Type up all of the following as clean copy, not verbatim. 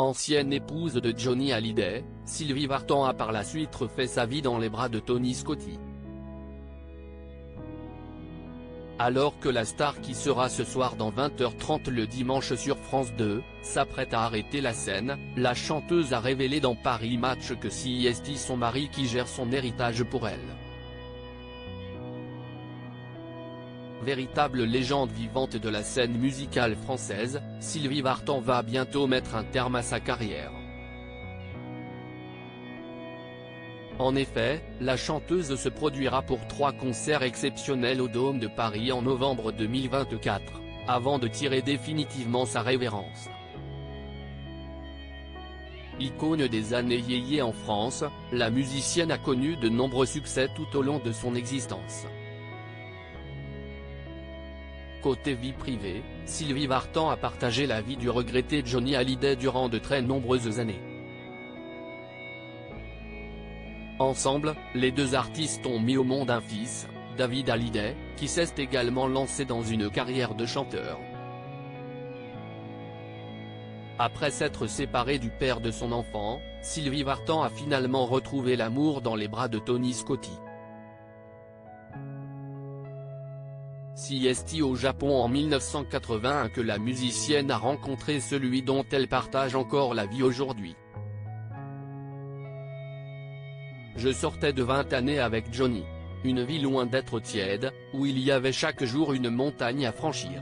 Ancienne épouse de Johnny Hallyday, Sylvie Vartan a par la suite refait sa vie dans les bras de Tony Scotti. Alors que la star qui sera ce soir dans 20h30 le dimanche sur France 2, s'apprête à arrêter la scène, la chanteuse a révélé dans Paris Match que c'est son mari qui gère son héritage pour elle. Véritable légende vivante de la scène musicale française, Sylvie Vartan va bientôt mettre un terme à sa carrière. En effet, la chanteuse se produira pour 3 concerts exceptionnels au Dôme de Paris en novembre 2024, avant de tirer définitivement sa révérence. Icône des années yéyé en France, la musicienne a connu de nombreux succès tout au long de son existence. Côté vie privée, Sylvie Vartan a partagé la vie du regretté Johnny Hallyday durant de très nombreuses années. Ensemble, les deux artistes ont mis au monde un fils, David Hallyday, qui s'est également lancé dans une carrière de chanteur. Après s'être séparée du père de son enfant, Sylvie Vartan a finalement retrouvé l'amour dans les bras de Tony Scotti. C'est au Japon en 1981 que la musicienne a rencontré celui dont elle partage encore la vie aujourd'hui. Je sortais de 20 années avec Johnny. Une vie loin d'être tiède, où il y avait chaque jour une montagne à franchir.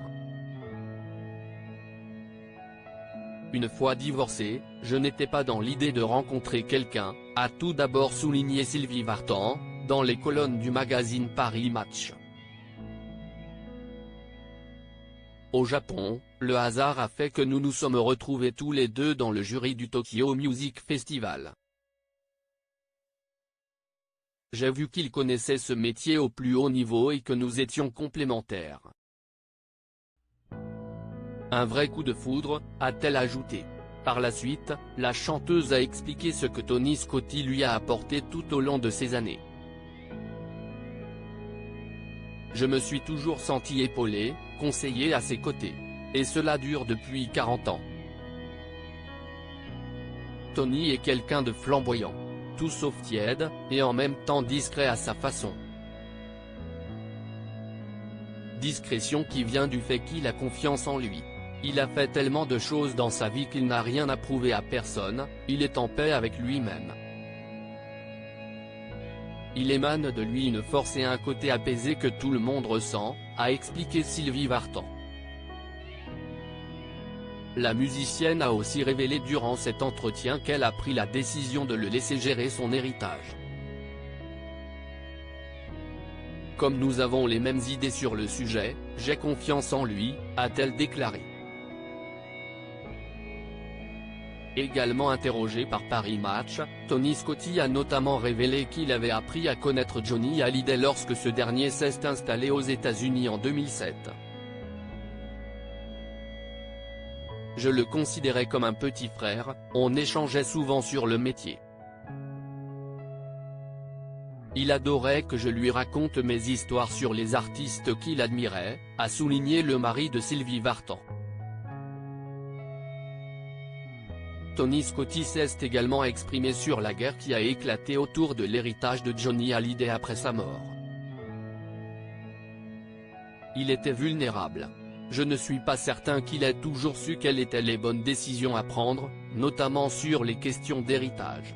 Une fois divorcé, je n'étais pas dans l'idée de rencontrer quelqu'un, a tout d'abord souligné Sylvie Vartan, dans les colonnes du magazine Paris Match. Au Japon, le hasard a fait que nous nous sommes retrouvés tous les deux dans le jury du Tokyo Music Festival. J'ai vu qu'il connaissait ce métier au plus haut niveau et que nous étions complémentaires. Un vrai coup de foudre, a-t-elle ajouté. Par la suite, la chanteuse a expliqué ce que Tony Scotti lui a apporté tout au long de ces années. Je me suis toujours senti épaulé, conseillé à ses côtés. Et cela dure depuis 40 ans. Tony est quelqu'un de flamboyant. Tout sauf tiède, et en même temps discret à sa façon. Discrétion qui vient du fait qu'il a confiance en lui. Il a fait tellement de choses dans sa vie qu'il n'a rien à prouver à personne, il est en paix avec lui-même. Il émane de lui une force et un côté apaisé que tout le monde ressent, a expliqué Sylvie Vartan. La musicienne a aussi révélé durant cet entretien qu'elle a pris la décision de le laisser gérer son héritage. Comme nous avons les mêmes idées sur le sujet, j'ai confiance en lui, a-t-elle déclaré. Également interrogé par Paris Match, Tony Scotti a notamment révélé qu'il avait appris à connaître Johnny Hallyday lorsque ce dernier s'est installé aux États-Unis en 2007. Je le considérais comme un petit frère, on échangeait souvent sur le métier. Il adorait que je lui raconte mes histoires sur les artistes qu'il admirait, a souligné le mari de Sylvie Vartan. Tony Scotti s'est également exprimé sur la guerre qui a éclaté autour de l'héritage de Johnny Hallyday après sa mort. Il était vulnérable. Je ne suis pas certain qu'il ait toujours su quelles étaient les bonnes décisions à prendre, notamment sur les questions d'héritage.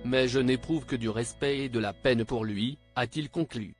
Mais je n'éprouve que du respect et de la peine pour lui, a-t-il conclu.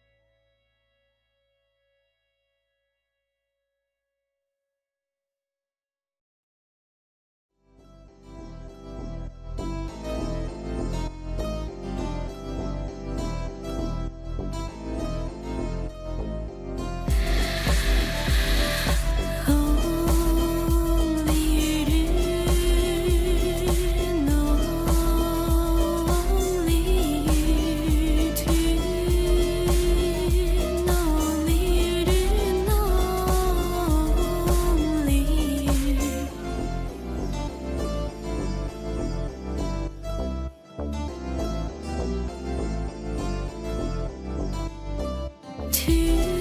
To